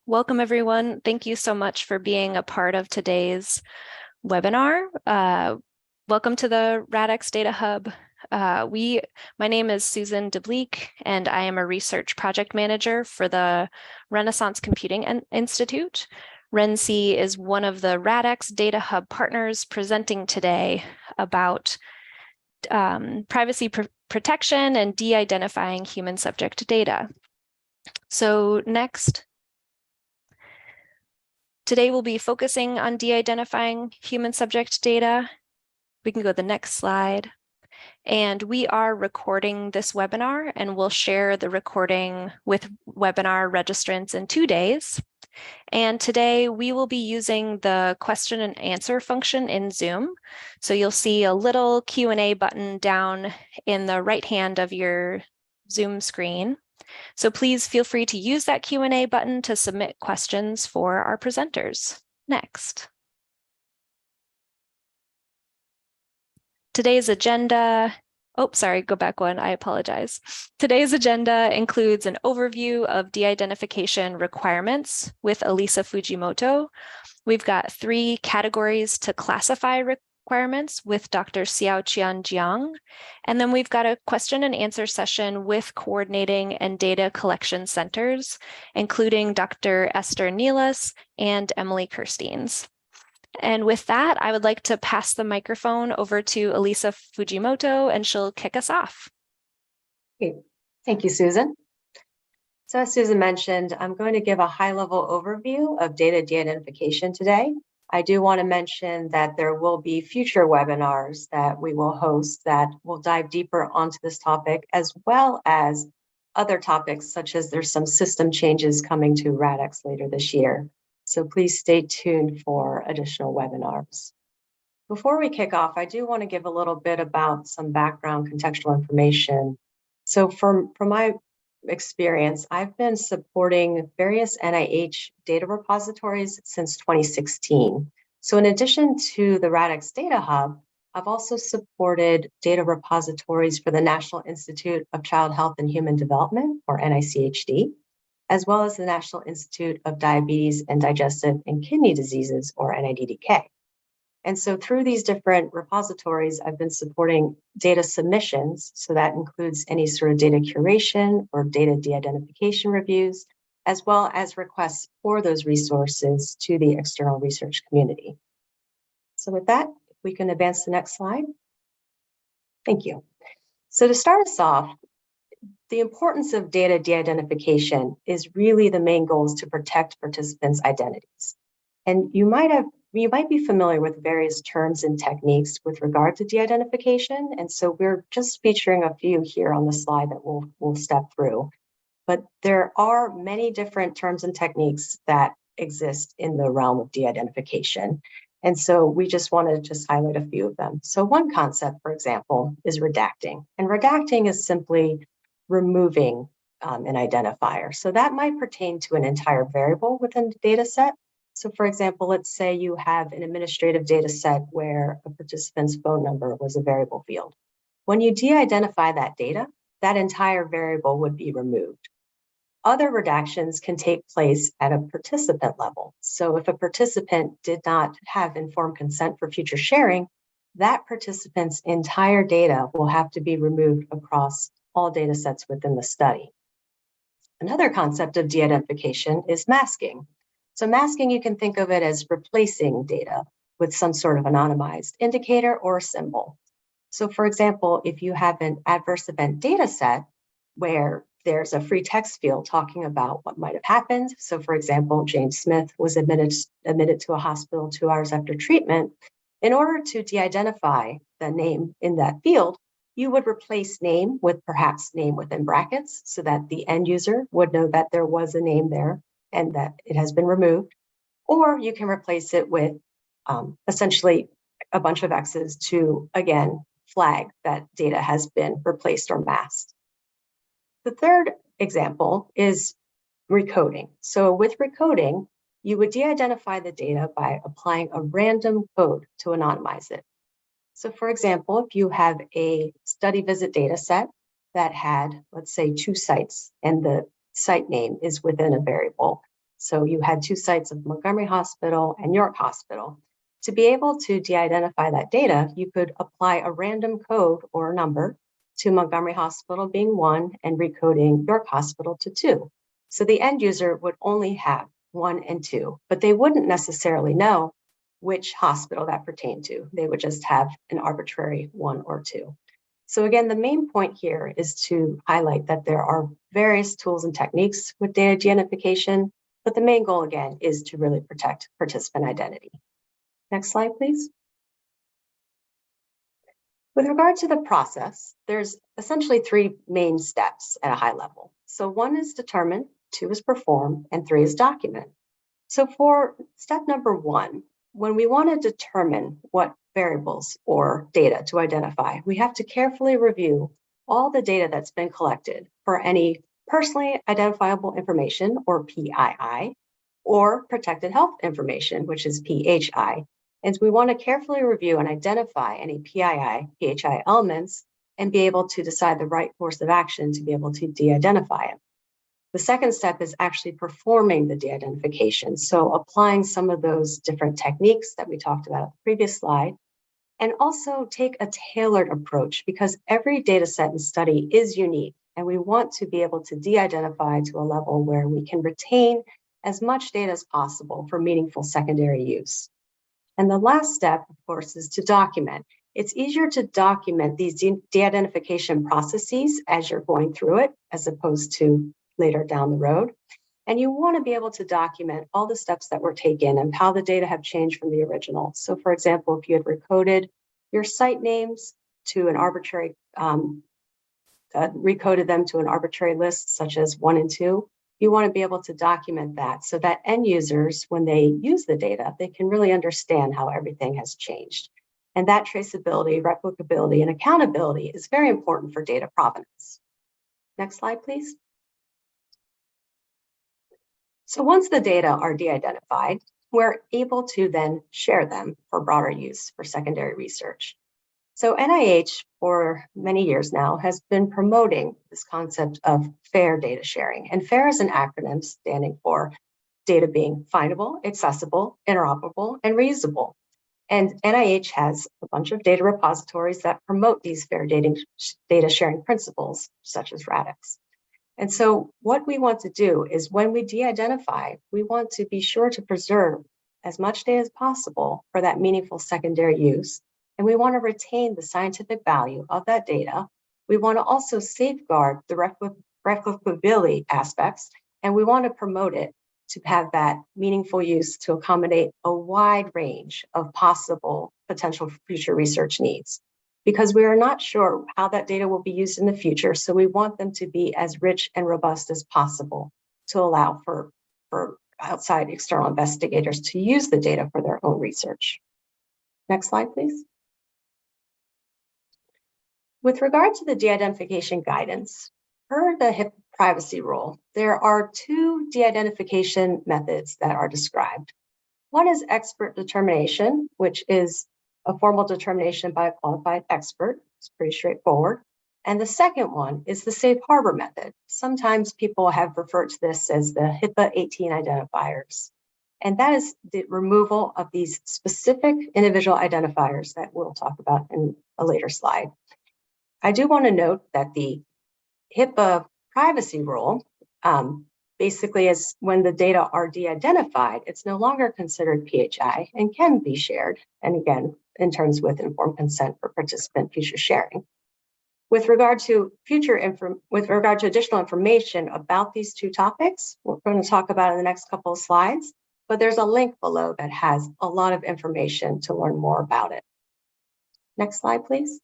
Welcome, everyone. Thank you so much for being a part of today's webinar. Welcome to the RADx Data Hub. My name is Susan DeBleek, and I am a research project manager for the Renaissance Computing Institute. RENC is one of the RADx Data Hub partners presenting today about privacy protection and de-identifying human subject data. So next. Today we'll be focusing on de-identifying human subject data. We can go to the next slide. And we are recording this webinar, and we'll share the recording with webinar registrants in 2 days. And today we will be using the question and answer function in Zoom. So you'll see a little Q&A button down in the right hand of your Zoom screen. So please feel free to use that Q&A button to submit questions for our presenters. Next. Today's agenda, go back one, I apologize. Today's agenda includes an overview of de-identification requirements with Elisa Fujimoto. We've got 3 categories to classify requirements with Dr. Xiaoqian Jiang. And then we've got a question and answer session with coordinating and data collection centers, including Dr. Esther Neelas and Emily Kirsteins. And with that, I would like to pass the microphone over to Elisa Fujimoto, and she'll kick us off. Okay. Thank you, Susan. So as Susan mentioned, I'm going to give a high-level overview of data de-identification today. I do want to mention that there will be future webinars that we will host that will dive deeper onto this topic, as well as other topics, such as there's some system changes coming to RADx later this year. So please stay tuned for additional webinars. Before we kick off, I do want to give a little bit about some background contextual information. So from my experience, I've been supporting various NIH data repositories since 2016. So in addition to the RADx Data Hub, I've also supported data repositories for the National Institute of Child Health and Human Development, or NICHD, as well as the National Institute of Diabetes and Digestive and Kidney Diseases, or NIDDK. And so through these different repositories, I've been supporting data submissions. So that includes any sort of data curation or data de-identification reviews, as well as requests for those resources to the external research community. So with that, if we can advance to the next slide. Thank you. So to start us off, the importance of data de-identification is really the main goal is to protect participants' identities. And you might be familiar with various terms and techniques with regard to de-identification. And so we're just featuring a few here on the slide that we'll step through. But there are many different terms and techniques that exist in the realm of de-identification. And so we just want to just highlight a few of them. So one concept, for example, is redacting. And redacting is simply removing an identifier. So that might pertain to an entire variable within the data set. So for example, let's say you have an administrative data set where a participant's phone number was a variable field. When you de-identify that data, that entire variable would be removed. Other redactions can take place at a participant level. So if a participant did not have informed consent for future sharing, that participant's entire data will have to be removed across all data sets within the study. Another concept of de-identification is masking. So masking, you can think of it as replacing data with some sort of anonymized indicator or symbol. So for example, if you have an adverse event data set where there's a free text field talking about what might have happened. So for example, James Smith was admitted to a hospital 2 hours after treatment. In order to de-identify the name in that field, you would replace name with perhaps name within brackets so that the end user would know that there was a name there and that it has been removed. Or you can replace it with essentially a bunch of X's to, again, flag that data has been replaced or masked. The third example is recoding. So with recoding, you would de-identify the data by applying a random code to anonymize it. So for example, if you have a study visit data set that had, let's say, 2 sites, and the site name is within a variable, So you had two sites of Montgomery Hospital and York Hospital. To be able to de-identify that data, you could apply a random code or number to Montgomery Hospital being 1 and recoding York Hospital to 2. So the end user would only have 1 and 2, but they wouldn't necessarily know which hospital that pertained to. They would just have an arbitrary 1 or 2. So again, the main point here is to highlight that there are various tools and techniques with data de-identification, but the main goal again is to really protect participant identity. Next slide, please. With regard to the process, there's essentially 3 main steps at a high level. So 1 is determine, 2 is perform, and 3 is document. So for step number 1, when we want to determine what variables or data to identify, we have to carefully review all the data that's been collected for any personally identifiable information, or PII, or protected health information, which is PHI. And we want to carefully review and identify any PII, PHI elements, and be able to decide the right course of action to be able to de-identify it. The second step is actually performing the de-identification. So applying some of those different techniques that we talked about on the previous slide, and also take a tailored approach, because every data set and study is unique, and we want to be able to de-identify to a level where we can retain as much data as possible for meaningful secondary use. And the last step, of course, is to document. It's easier to document these de-identification processes as you're going through it, as opposed to later down the road. And you want to be able to document all the steps that were taken and how the data have changed from the original. So for example, if you had recoded your site names to an arbitrary, recoded them to an arbitrary list, such as 1 and 2, you want to be able to document that so that end users, when they use the data, they can really understand how everything has changed. And that traceability, replicability, and accountability is very important for data provenance. Next slide, please. So once the data are de-identified, we're able to then share them for broader use for secondary research. So NIH, for many years now, has been promoting this concept of fair data sharing. And FAIR is an acronym standing for data being findable, accessible, interoperable, and reusable. And NIH has a bunch of data repositories that promote these fair data sharing principles, such as RADx. And so what we want to do is, when we de-identify, we want to be sure to preserve as much data as possible for that meaningful secondary use. And we want to retain the scientific value of that data. We want to also safeguard the replicability aspects, and we want to promote it to have that meaningful use to accommodate a wide range of possible potential future research needs, because we are not sure how that data will be used in the future. So we want them to be as rich and robust as possible to allow for outside external investigators to use the data for their own research. Next slide, please. With regard to the de-identification guidance, per the HIPAA privacy rule, there are 2 de-identification methods that are described. One is expert determination, which is a formal determination by a qualified expert. It's pretty straightforward. And the second one is the safe harbor method. Sometimes people have referred to this as the HIPAA 18 identifiers. And that is the removal of these specific individual identifiers that we'll talk about in a later slide. I do want to note that the HIPAA privacy rule basically is, when the data are de-identified, it's no longer considered PHI and can be shared. And again, in terms with informed consent for participant future sharing. With regard to additional information about these 2 topics, we're going to talk about in the next couple of slides, but there's a link below that has a lot of information to learn more about it. Next slide, please.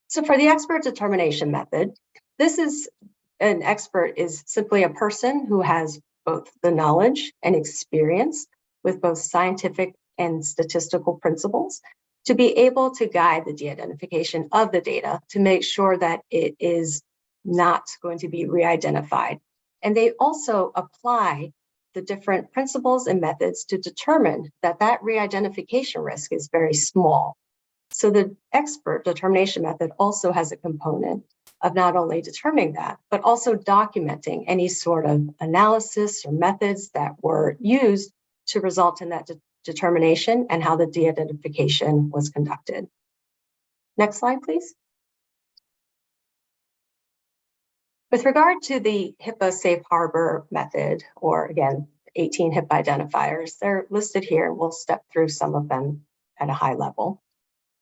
So for the expert determination method, an expert is simply a person who has both the knowledge and experience with both scientific and statistical principles to be able to guide the de-identification of the data to make sure that it is not going to be re-identified. And they also apply the different principles and methods to determine that that re-identification risk is very small. So the expert determination method also has a component of not only determining that, but also documenting any sort of analysis or methods that were used to result in that determination and how the de-identification was conducted. Next slide, please. With regard to the HIPAA safe harbor method, or again, 18 HIPAA identifiers, they're listed here. We'll step through some of them at a high level.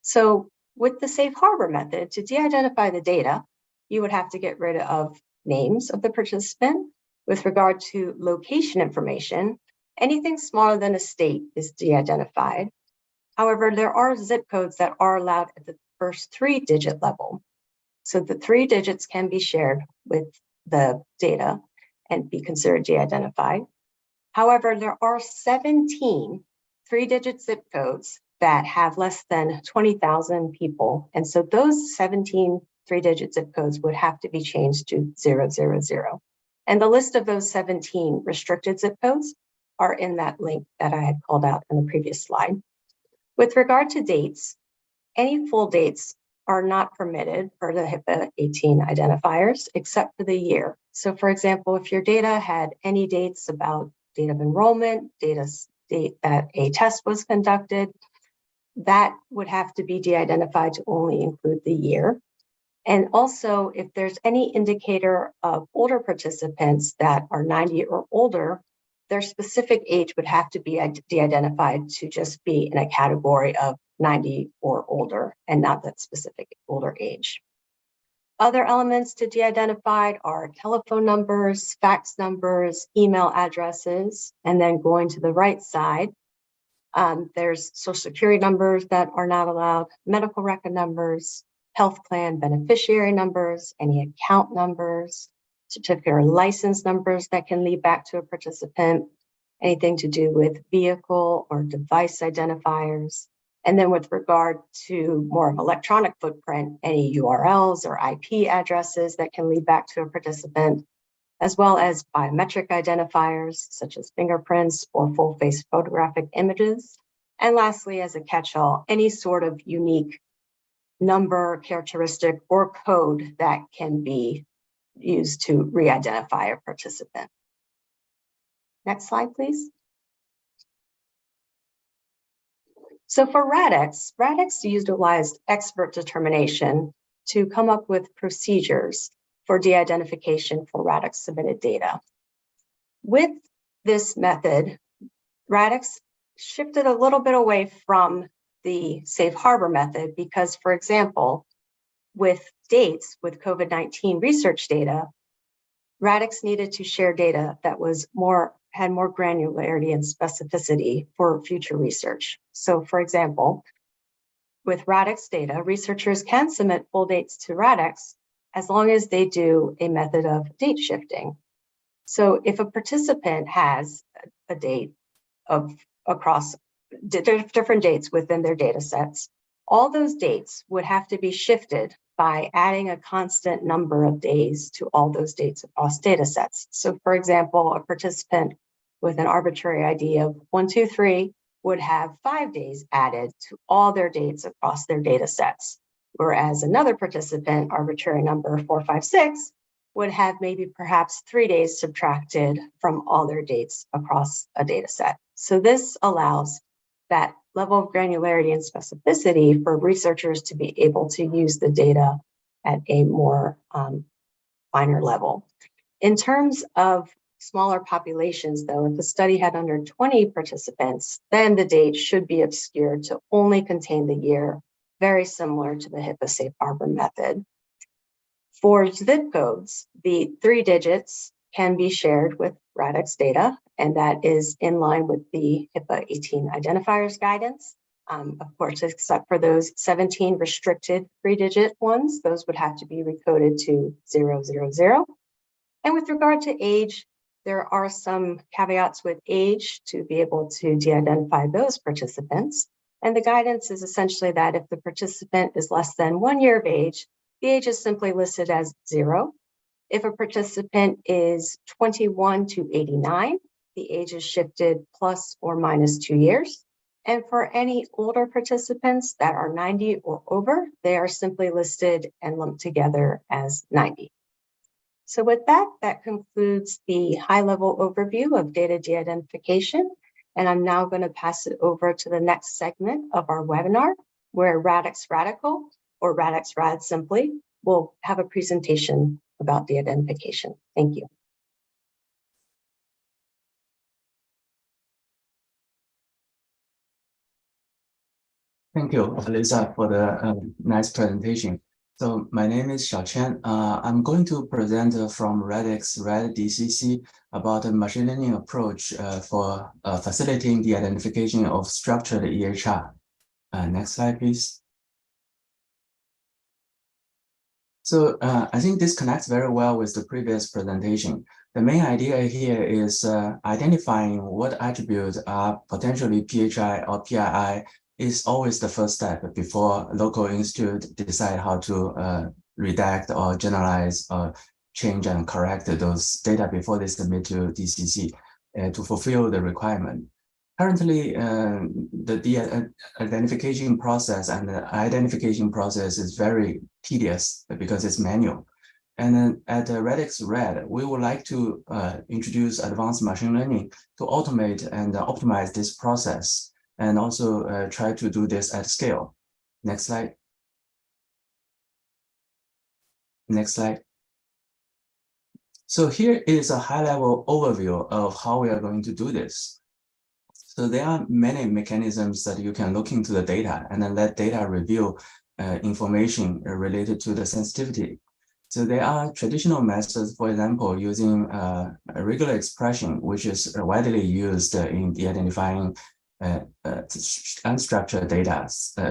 So with the safe harbor method, to de-identify the data, you would have to get rid of names of the participant. With regard to location information, anything smaller than a state is de-identified. However, there are zip codes that are allowed at the first 3-digit level. So the 3 digits can be shared with the data and be considered de-identified. However, there are 17 3-digit zip codes that have less than 20,000 people. And so those 17 3-digit zip codes would have to be changed to 000. And the list of those 17 restricted zip codes are in that link that I had called out in the previous slide. With regard to dates, any full dates are not permitted for the HIPAA 18 identifiers, except for the year. So for example, if your data had any dates about date of enrollment, date that a test was conducted, that would have to be de-identified to only include the year. And also, if there's any indicator of older participants that are 90 or older, their specific age would have to be de-identified to just be in a category of 90 or older and not that specific older age. Other elements to de-identified are telephone numbers, fax numbers, email addresses, and then going to the right side, there's social security numbers that are not allowed, medical record numbers, health plan beneficiary numbers, any account numbers, certificate or license numbers that can lead back to a participant, anything to do with vehicle or device identifiers. And then with regard to more of electronic footprint, any URLs or IP addresses that can lead back to a participant, as well as biometric identifiers such as fingerprints or full face photographic images. And lastly, as a catch-all, any sort of unique number, characteristic, or code that can be used to re-identify a participant. Next slide, please. So for RADx utilized expert determination to come up with procedures for de-identification for RADx submitted data. With this method, RADx shifted a little bit away from the safe harbor method because, for example, with dates with COVID-19 research data, RADx needed to share data that had more granularity and specificity for future research. So for example, with RADx data, researchers can submit full dates to RADx as long as they do a method of date shifting. So if a participant has a date across different dates within their data sets, all those dates would have to be shifted by adding a constant number of days to all those dates across data sets. So for example, a participant with an arbitrary ID of 123 would have 5 days added to all their dates across their data sets, whereas another participant, arbitrary number 456, would have maybe perhaps 3 days subtracted from all their dates across a data set. So this allows that level of granularity and specificity for researchers to be able to use the data at a more finer level. In terms of smaller populations, though, if the study had under 20 participants, then the date should be obscured to only contain the year, very similar to the HIPAA safe harbor method. For zip codes, the 3 digits can be shared with RADx data, and that is in line with the HIPAA 18 identifiers guidance. Of course, except for those 17 restricted 3-digit ones, those would have to be recoded to 000. And with regard to age, there are some caveats with age to be able to de-identify those participants. And the guidance is essentially that if the participant is less than 1 year of age, the age is simply listed as 0. If a participant is 21 to 89, the age is shifted plus or minus 2 years. And for any older participants that are 90 or over, they are simply listed and lumped together as 90. So with that, that concludes the high-level overview of data de-identification. And I'm now going to pass it over to the next segment of our webinar, where RADx Radical, or RADx Rad simply, will have a presentation about de-identification. Thank you. Thank you, Lisa, for the nice presentation. So my name is Xiaoqian. I'm going to present from RADx DCC about a machine learning approach for facilitating the identification of structured EHR. Next slide, please. So I think this connects very well with the previous presentation. The main idea here is identifying what attributes are potentially PHI or PII is always the first step before local institute decide how to redact or generalize or change and correct those data before they submit to DCC to fulfill the requirement. Currently, the identification process and the identification process is very tedious because it's manual. And then at RADx Rad, we would like to introduce advanced machine learning to automate and optimize this process, and also try to do this at scale. Next slide. Next slide. So here is a high-level overview of how we are going to do this. So there are many mechanisms that you can look into the data and then let data reveal information related to the sensitivity. So there are traditional methods, for example, using a regular expression, which is widely used in de-identifying unstructured data.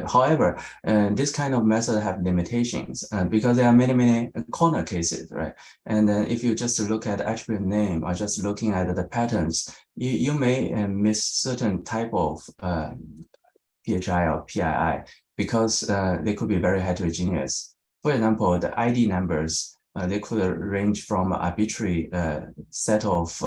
However, this kind of method have limitations because there are many corner cases, right? And if you just look at attribute name or just looking at the patterns, you may miss certain type of PHI or PII because they could be very heterogeneous. For example, the ID numbers, they could range from an arbitrary set of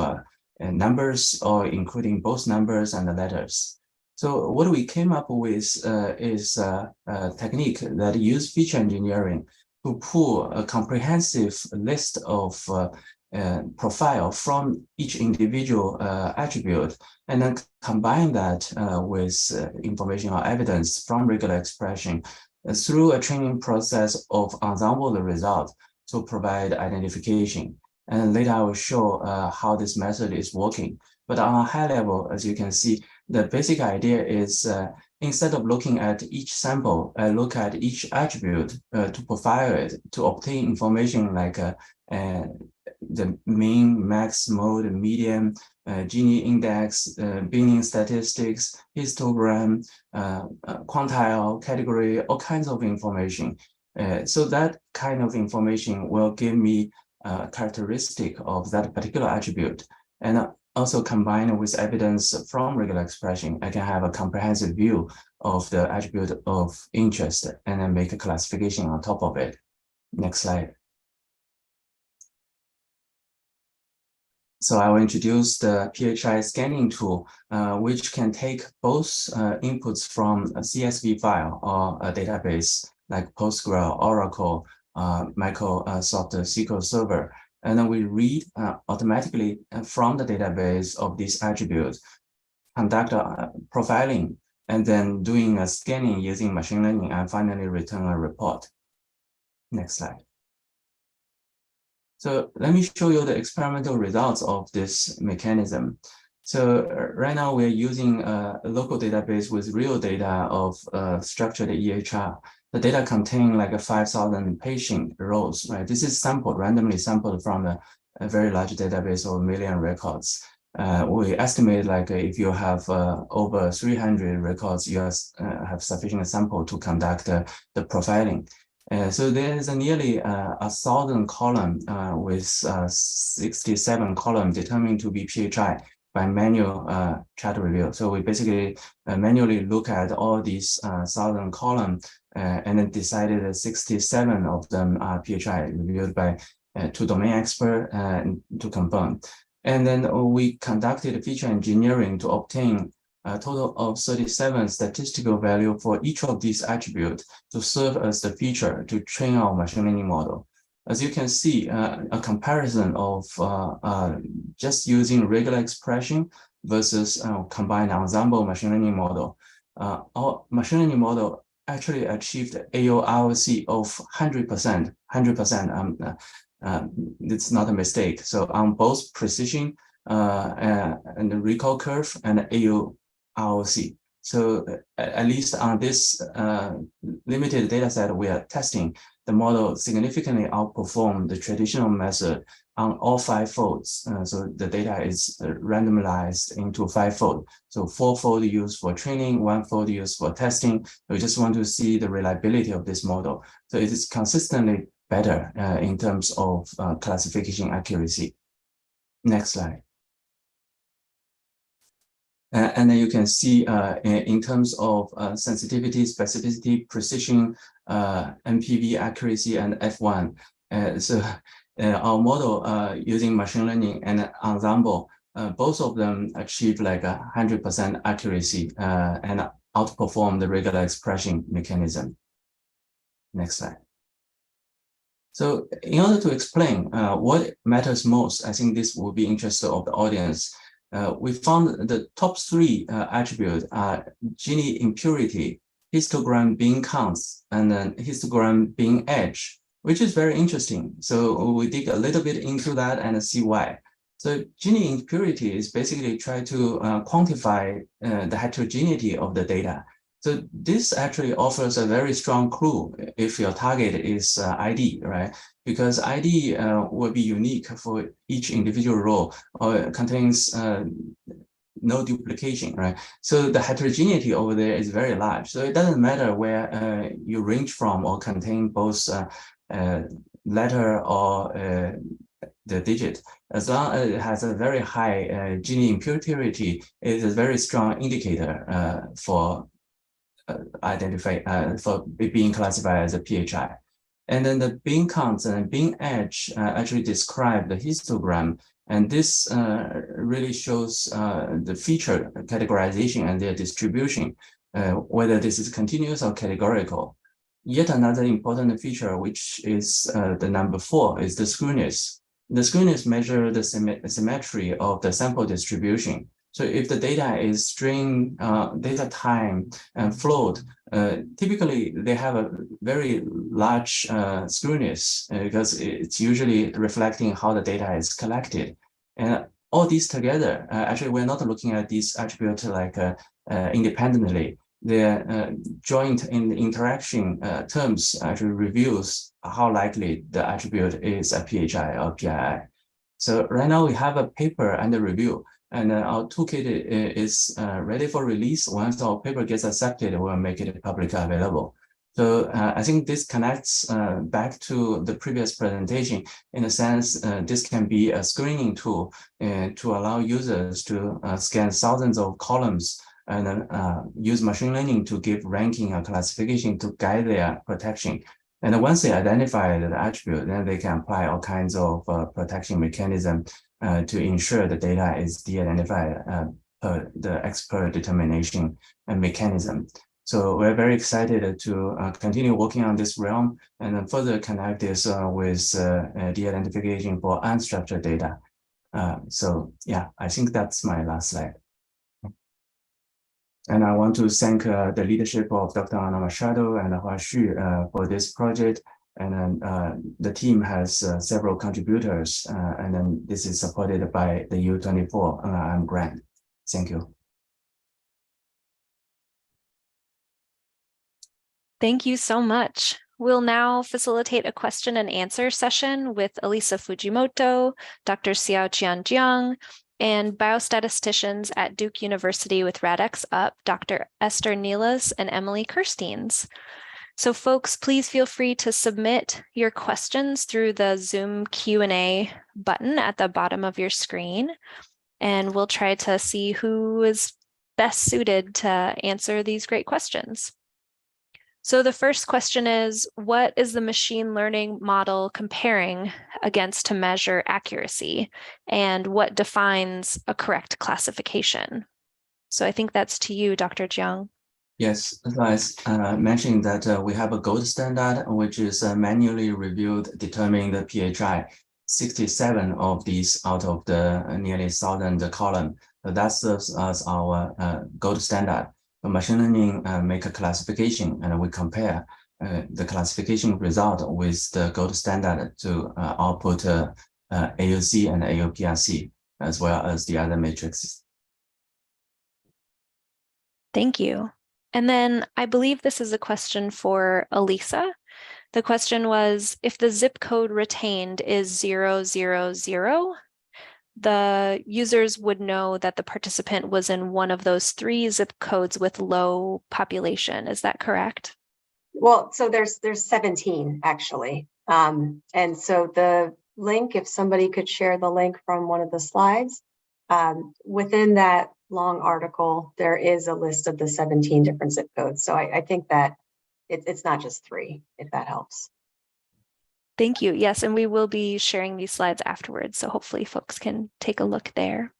numbers or including both numbers and the letters. So what we came up with is a technique that uses feature engineering to pull a comprehensive list of profile from each individual attribute and then combine that with information or evidence from regular expression through a training process of ensemble the result to provide identification. And later I will show how this method is working. But on a high level, as you can see, the basic idea is instead of looking at each sample, look at each attribute to profile it, to obtain information like the mean, max, mode, median, Gini index, binning statistics, histogram, quantile, category, all kinds of information. So that kind of information will give me a characteristic of that particular attribute. And also combined with evidence from regular expression, I can have a comprehensive view of the attribute of interest and then make a classification on top of it. Next slide. So I will introduce the PHI scanning tool, which can take both inputs from a CSV file or a database like Postgres, Oracle, Microsoft SQL Server. And then we read automatically from the database of these attributes, conduct profiling, and then doing a scanning using machine learning, and finally return a report. Next slide. So let me show you the experimental results of this mechanism. So right now we're using a local database with real data of structured EHR. The data contain like 5,000 patient rows, right? This is sampled, randomly sampled from a very large database of 1 million records. We estimate like if you have over 300 records, you have sufficient sample to conduct the profiling. So there is nearly 1,000 column with 67 column determined to be PHI by manual chart review. So we basically manually look at all these 1,000 column and then decided that 67 of them are PHI reviewed by 2 domain experts to confirm. And then we conducted feature engineering to obtain a total of 37 statistical value for each of these attributes to serve as the feature to train our machine learning model. As you can see, a comparison of just using regular expression versus combined ensemble machine learning model. Our machine learning model actually achieved AO-ROC of 100%. 100%. It's not a mistake. So on both precision and the recall curve and AO-ROC. So at least on this limited data set we are testing, the model significantly outperformed the traditional method on all 5 folds. So the data is randomized into 5-fold. So 4-fold used for training, 1-fold used for testing. We just want to see the reliability of this model. So it is consistently better in terms of classification accuracy. Next slide. And then you can see in terms of sensitivity, specificity, precision, MPV accuracy, and F1. So our model using machine learning and ensemble, both of them achieve like 100% accuracy and outperform the regular expression mechanism. Next slide. So in order to explain what matters most, I think this will be interest of the audience. We found the top 3 attributes are gene impurity, histogram bean counts, and then histogram bean edge, which is very interesting. So we dig a little bit into that and see why. So gene impurity is basically try to quantify the heterogeneity of the data. So this actually offers a very strong clue if your target is ID, right? Because ID will be unique for each individual role or contains no duplication, right? So the heterogeneity over there is very large. So it doesn't matter where you range from or contain both letter or the digit. As long as it has a very high gene impurity, it is a very strong indicator for for being classified as a PHI. And then the bean counts and bean edge actually describe the histogram. And this really shows the feature categorization and their distribution, whether this is continuous or categorical. Yet another important feature, which is the number 4, is the skewness. The skewness measures the symmetry of the sample distribution. So if the data is string, data time, and float, typically they have a very large skewness because it's usually reflecting how the data is collected. And all these together, actually, we're not looking at these attributes like independently. The joint in the interaction terms actually reveals how likely the attribute is a PHI or PII. So right now we have a paper under review. And our toolkit is ready for release. Once our paper gets accepted, we'll make it publicly available. So I think this connects back to the previous presentation. In a sense, this can be a screening tool to allow users to scan thousands of columns and use machine learning to give ranking or classification to guide their protection. And once they identify the attribute, then they can apply all kinds of protection mechanism to ensure the data is de-identified per the expert determination and mechanism. So we're very excited to continue working on this realm and then further connect this with de-identification for unstructured data. So yeah, I think that's my last slide. And I want to thank the leadership of Dr. Anna Machado and Hua Xu for this project. And then the team has several contributors, and then this is supported by the U24 grant. Thank you. Thank you so much. We'll now facilitate a question and answer session with Elisa Fujimoto, Dr. Xiaoqian Jiang, and biostatisticians at Duke University with RADx Up, Dr. Esther Neelas and Emily Kirsteins. So folks, please feel free to submit your questions through the Zoom Q&A button at the bottom of your screen, and we'll try to see who is best suited to answer these great questions. So the first question is, what is the machine learning model comparing against to measure accuracy, and what defines a correct classification? So I think that's to you, Dr. Jiang. Yes, as I mentioned that we have a gold standard, which is manually reviewed, determining the PHI. 67 of these out of the nearly 1,000 column. So that serves as our gold standard. The machine learning make a classification, and we compare the classification result with the gold standard to output AUC and AUPRC, as well as the other matrices. Thank you. And then I believe this is a question for Elisa. The question was, if the zip code retained is 000, the users would know that the participant was in one of those 3 zip codes with low population. Is that correct? Well, so there's 17 actually. And so the link, if somebody could share the link from one of the slides, within that long article, there is a list of the 17 different zip codes. So I think that it's not just 3, if that helps. Thank you. Yes, and we will be sharing these slides afterwards, so hopefully folks can take a look there.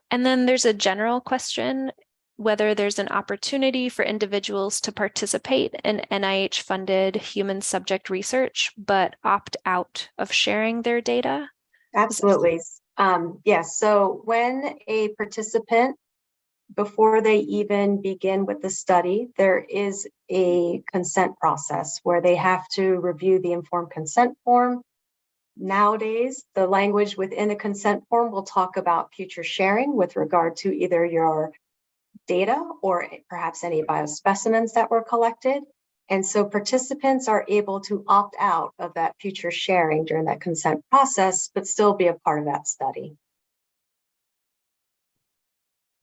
And then there's a general question, whether there's an opportunity for individuals to participate in NIH-funded human subject research, but opt out of sharing their data. Absolutely. Yes, so when a participant, before they even begin with the study, there is a consent process where they have to review the informed consent form. Nowadays, the language within the consent form will talk about future sharing with regard to either your data or perhaps any biospecimens that were collected. And so participants are able to opt out of that future sharing during that consent process, but still be a part of that study.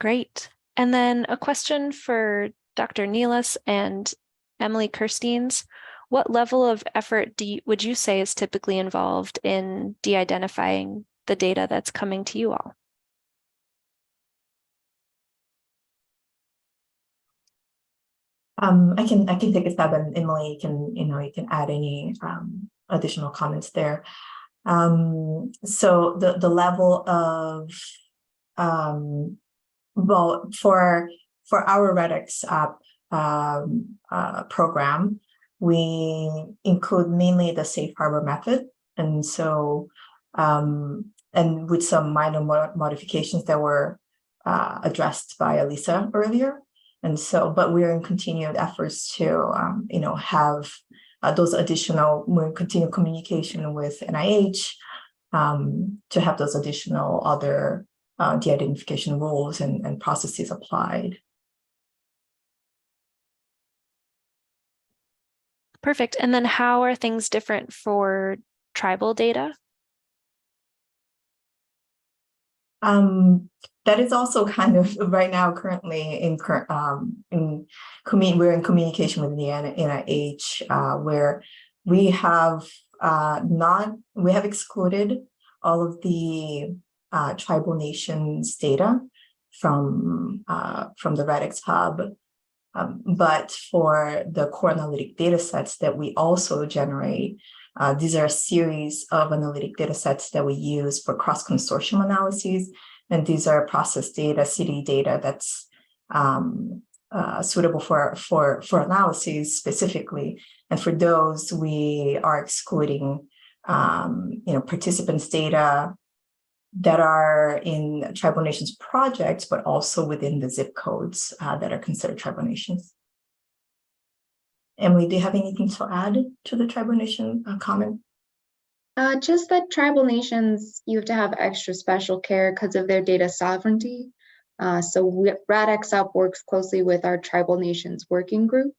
Great. And then a question for Dr. Neelas and Emily Kirsteins. What level of effort would you say is typically involved in de-identifying the data that's coming to you all? I can take a stab, and Emily can, you can add any additional comments there. So the level of well, for our RADx program, we include mainly the safe harbor method, and so and with some minor modifications that were addressed by Elisa earlier. And so, but we're in continued efforts to, have those additional, we're in continued communication with NIH to have those additional other de-identification rules and processes applied. Perfect. And then how are things different for tribal data? That is also kind of right now currently we're in communication with the NIH where we have excluded all of the tribal nations data from the RADx Hub, but for the core analytic data sets that we also generate, these are a series of analytic data sets that we use for cross-consortium analyses. And these are processed data, CD data that's suitable for analyses specifically. And for those, we are excluding, participants' data that are in tribal nations projects, but also within the zip codes that are considered tribal nations. Emily, do you have anything to add to the tribal nation comment? Just that tribal nations, you have to have extra special care because of their data sovereignty. So RADx Hub works closely with our tribal nations working group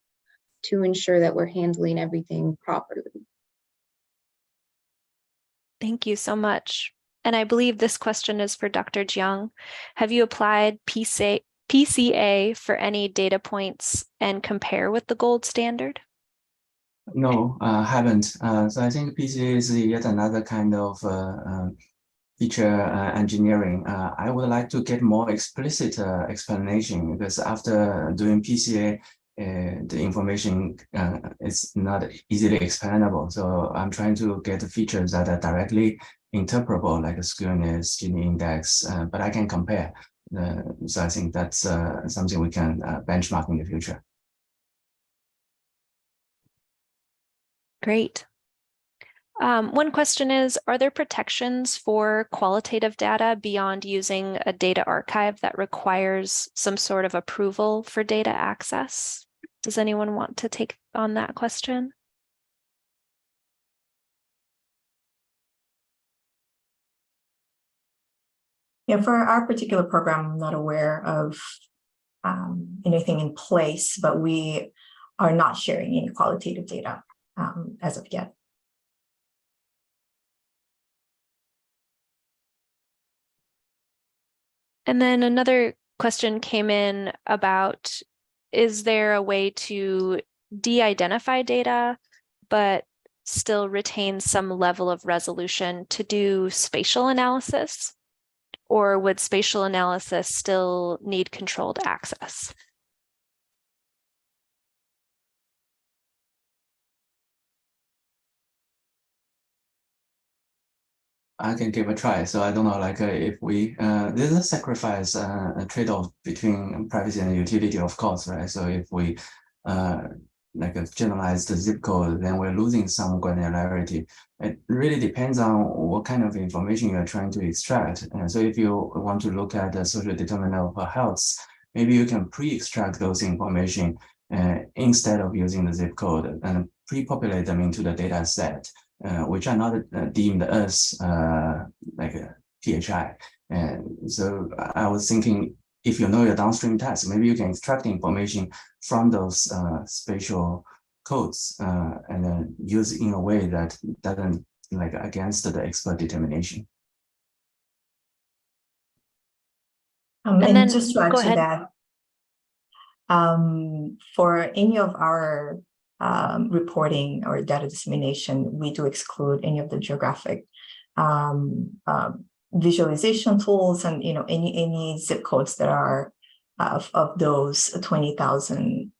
to ensure that we're handling everything properly. Thank you so much. And I believe this question is for Dr. Jiang. Have you applied PCA for any data points and compare with the gold standard? No, haven't. So I think PCA is yet another kind of feature engineering. I would like to get more explicit explanation, because after doing PCA, the information is not easily explainable. So I'm trying to get features that are directly interpretable, like skewness, Gini index, but I can compare. So I think that's something we can benchmark in the future. Great. One question is, are there protections for qualitative data beyond using a data archive that requires some sort of approval for data access? Does anyone want to take on that question? Yeah, for our particular program, I'm not aware of anything in place, but we are not sharing any qualitative data as of yet. And then another question came in about, is there a way to de-identify data, but still retain some level of resolution to do spatial analysis? Or would spatial analysis still need controlled access? I can give a try. So I don't know, like if we, there's a sacrifice, a trade-off between privacy and utility, of course, right? So if we like generalize the zip code, then we're losing some granularity. It really depends on what kind of information you're trying to extract. And so if you want to look at the social determinant of health, maybe you can pre-extract those information instead of using the zip code and pre-populate them into the data set. Which are not deemed as like a PHI. And so I was thinking, if you know your downstream task, maybe you can extract information from those spatial codes and then use it in a way that doesn't like against the expert determination. And then just to add go to ahead. that, for any of our reporting or data dissemination, we do exclude any of the geographic visualization tools and any zip codes that are of those 20,000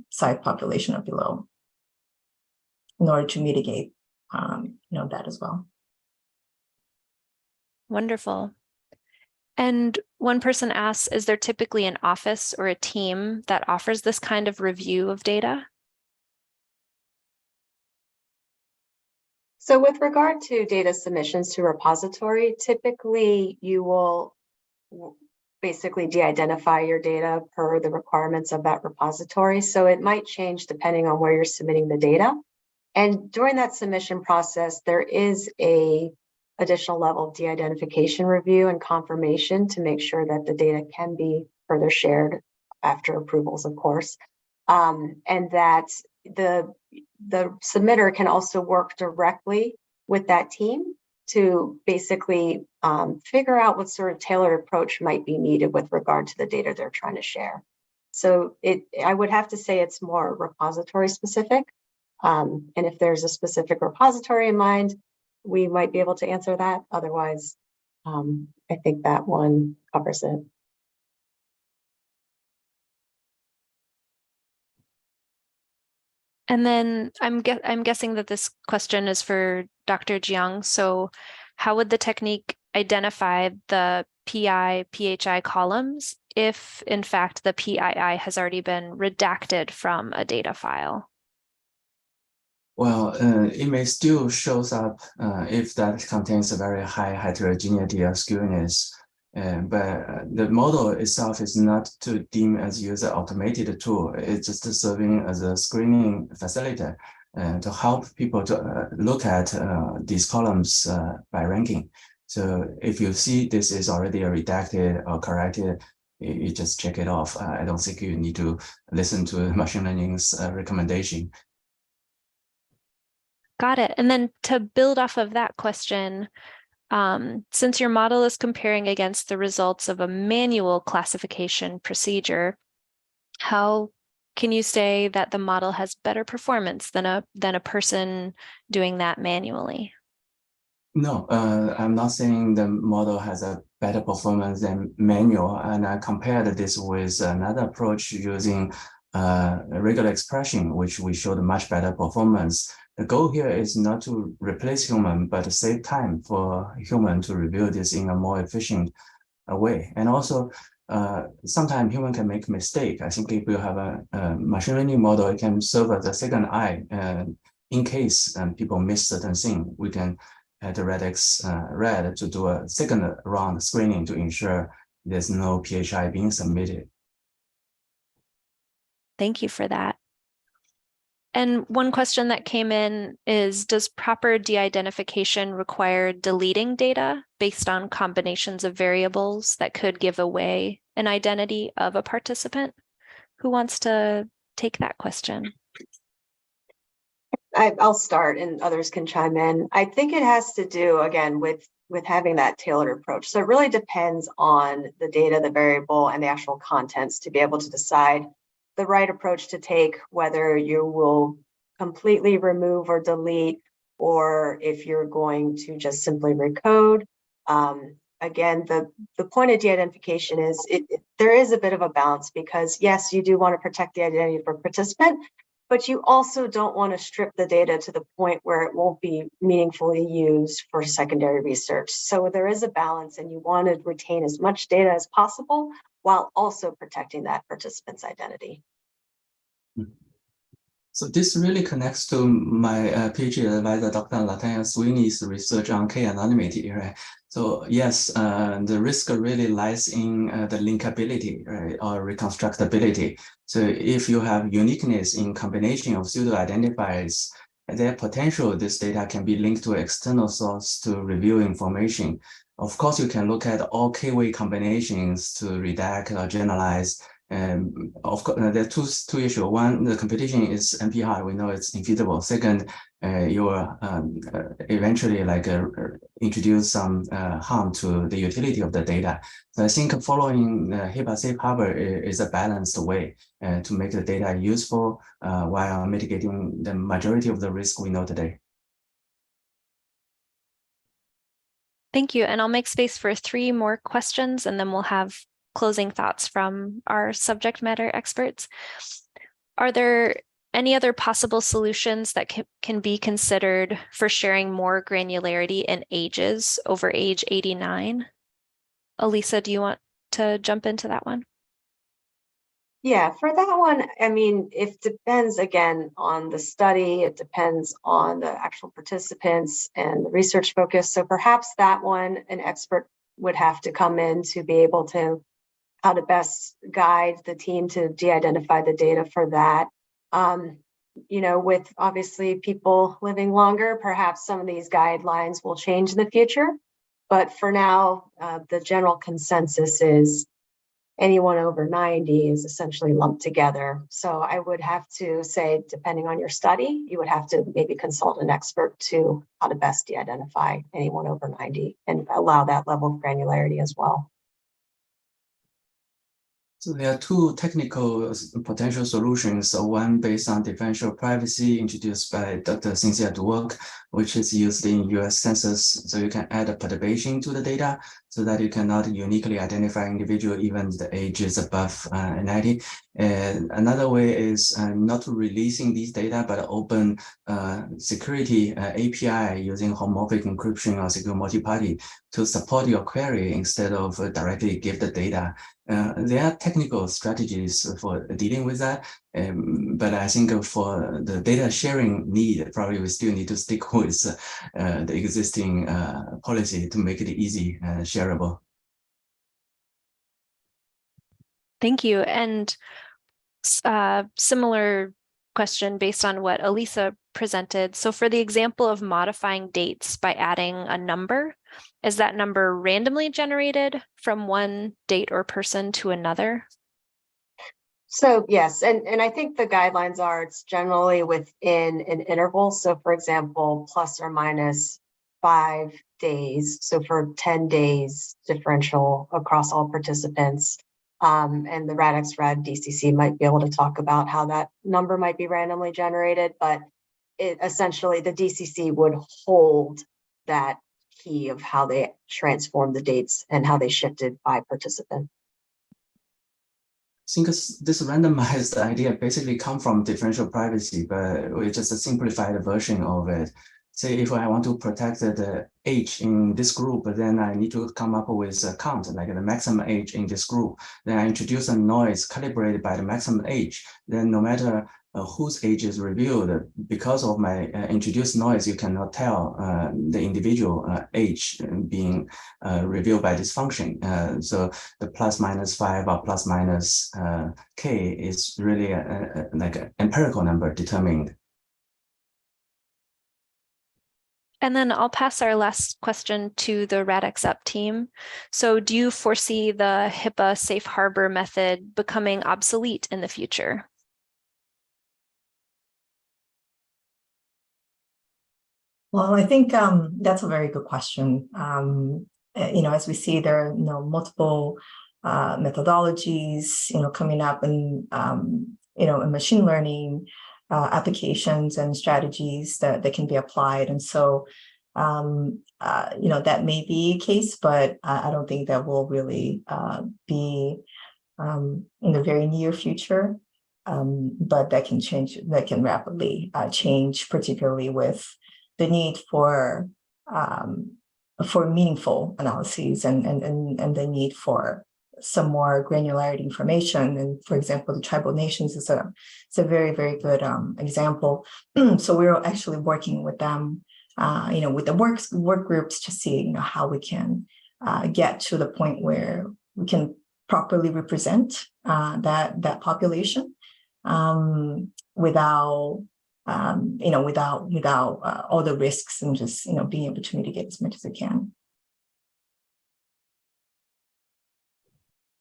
site population or below, in order to mitigate that as well. Wonderful. And one person asks, is there typically an office or a team that offers this kind of review of data? So with regard to data submissions to repository, typically you will basically de-identify your data per the requirements of that repository. So it might change depending on where you're submitting the data. And during that submission process, there is a additional level of de-identification review and confirmation to make sure that the data can be further shared after approvals, of course, and that the submitter can also work directly with that team to basically figure out what sort of tailored approach might be needed with regard to the data they're trying to share. So I would have to say it's more repository specific. And if there's a specific repository in mind, we might be able to answer that. Otherwise, I think that one covers it. And then I'm guessing that this question is for Dr. Jiang. So how would the technique identify the PI, PHI columns if in fact the PII has already been redacted from a data file? Well, it may still shows up if that contains a very high heterogeneity of skewness. But the model itself is not to deem as user automated tool. It's just serving as a screening facilitator to help people to look at these columns by ranking. So if you see this is already redacted or corrected, you just check it off. I don't think you need to listen to machine learning's recommendation. Got it. And then to build off of that question, since your model is comparing against the results of a manual classification procedure, how can you say that the model has better performance than a person doing that manually? No, I'm not saying the model has a better performance than manual, and I compared this with another approach using regular expression, which we showed much better performance. The goal here is not to replace human, but to save time for human to review this in a more efficient way. And also, sometimes human can make mistake. I think if you have a machine learning model, it can serve as a second eye. In case people miss certain thing, we can add the RADx RAD to do a second round screening to ensure there's no PHI being submitted. Thank you for that. And one question that came in is, does proper de-identification require deleting data based on combinations of variables that could give away an identity of a participant? Who wants to take that question? I'll start and others can chime in. I think it has to do, again, with having that tailored approach. So it really depends on the data, the variable, and the actual contents to be able to decide the right approach to take, whether you will completely remove or delete, or if you're going to just simply recode. Again, the point of de-identification is there is a bit of a balance, because yes, you do want to protect the identity of a participant, but you also don't want to strip the data to the point where it won't be meaningfully used for secondary research. So there is a balance, and you want to retain as much data as possible while also protecting that participant's identity. So this really connects to my PhD advisor, Dr. Latanya Sweeney's research on k-anonymity, right? So yes, the risk really lies in the linkability, right, or reconstructability. So if you have uniqueness in combination of pseudo-identifiers, their potential, this data can be linked to external source to review information. Of course, you can look at all k-way combinations to redact or generalize. Of course, there are two issues. One, the competition is NP hard. We know it's infeasible. Second, you will eventually introduce some harm to the utility of the data. So I think following HIPAA safe harbor is a balanced way to make the data useful while mitigating the majority of the risk we know today. Thank you. And I'll make space for 3 more questions, and then we'll have closing thoughts from our subject matter experts. Are there any other possible solutions that can be considered for sharing more granularity in ages over age 89? Elisa, do you want to jump into that one? Yeah, for that one, I mean, it depends again on the study. It depends on the actual participants and the research focus. So perhaps that one, an expert would have to come in to be able to how to best guide the team to de-identify the data for that. You know, with obviously people living longer, perhaps some of these guidelines will change in the future. But for now, the general consensus is anyone over 90 is essentially lumped together. So I would have to say, depending on your study, you would have to maybe consult an expert to how to best de-identify anyone over 90 and allow that level of granularity as well. So there are 2 technical potential solutions. So one based on differential privacy introduced by Dr. Cynthia Duoc, which is used in US Census. So you can add a perturbation to the data so that you cannot uniquely identify individual even the age is above 90. And another way is not releasing these data, but open security API using homomorphic encryption or secure multi-party to support your query instead of directly give the data. There are technical strategies for dealing with that, but I think for the data sharing need, probably we still need to stick with the existing policy to make it easy and shareable. Thank you. And similar question based on what Elisa presented. So for the example of modifying dates by adding a number, is that number randomly generated from one date or person to another? So yes, and I think the guidelines are it's generally within an interval. So for example, plus or minus 5 days. So for 10 days differential across all participants. And the RADx Rad DCC might be able to talk about how that number might be randomly generated, but it essentially the DCC would hold that key of how they transformed the dates and how they shifted by participant. I think this randomized idea basically come from differential privacy, but it's just a simplified version of it. say if I want to protect the age in this group, then I need to come up with a count, like the maximum age in this group. Then I introduce a noise calibrated by the maximum age. Then no matter whose age is revealed, because of my introduced noise, you cannot tell the individual age being revealed by this function. So the ±5 or ±k is really like an empirical number determined. And then I'll pass our last question to the RADx Up team. So do you foresee the HIPAA safe harbor method becoming obsolete in the future? Well, I think that's a very good question. As we see, there are multiple methodologies, coming up, and in machine learning applications and strategies that can be applied. And so, that may be a case, but I don't think that will really be in the very near future. But that can change. That can rapidly change, particularly with the need for meaningful analyses and the need for some more granularity information. And for example, the tribal nations is a very, very good example. So we're actually working with them, with the work groups to see, how we can get to the point where we can properly represent that population without all the risks, and just being able to mitigate as much as it can.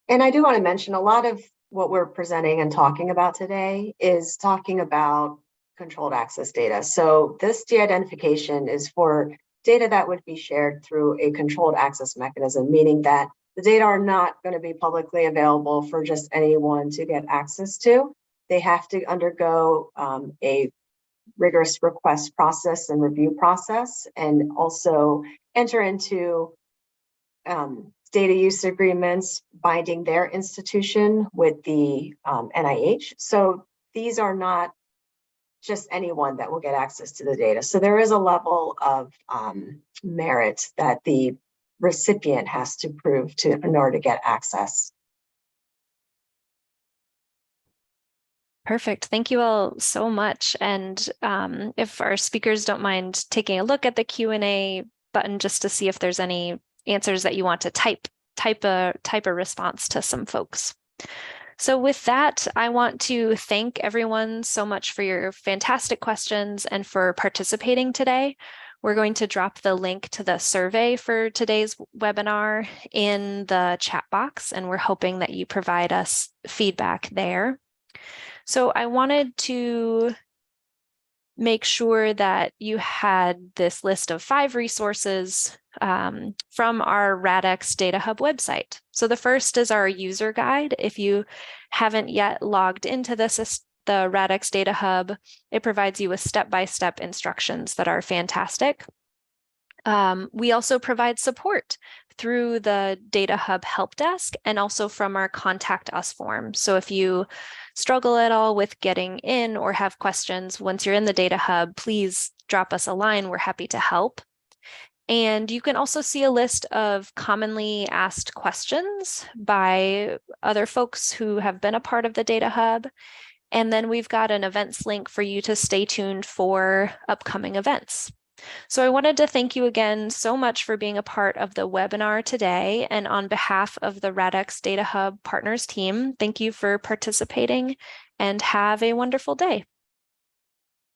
And I do want to mention a lot of what we're presenting and talking about today is talking about controlled access data. So this de-identification is for data that would be shared through a controlled access mechanism, meaning that the data are not going to be publicly available for just anyone to get access to. They have to undergo a rigorous request process and review process, and also enter into data use agreements binding their institution with the NIH. So these are not just anyone that will get access to the data. So there is a level of merit that the recipient has to prove in order to get access. Perfect. Thank you all so much. And if our speakers don't mind taking a look at the Q&A button just to see if there's any answers that you want to type a response to some folks. So with that, I want to thank everyone so much for your fantastic questions and for participating today. We're going to drop the link to the survey for today's webinar in the chat box, and we're hoping that you provide us feedback there. So I wanted to make sure that you had this list of 5 resources from our RADx Data Hub website. So the first is our user guide. If you haven't yet logged into the RADx Data Hub, it provides you with step-by-step instructions that are fantastic. We also provide support through the Data Hub help desk and also from our Contact Us form. So if you struggle at all with getting in or have questions, once you're in the Data Hub, please drop us a line. We're happy to help. And you can also see a list of commonly asked questions by other folks who have been a part of the Data Hub. And then we've got an events link for you to stay tuned for upcoming events. So I wanted to thank you again so much for being a part of the webinar today. And on behalf of the RADx Data Hub Partners team, thank you for participating and have a wonderful day.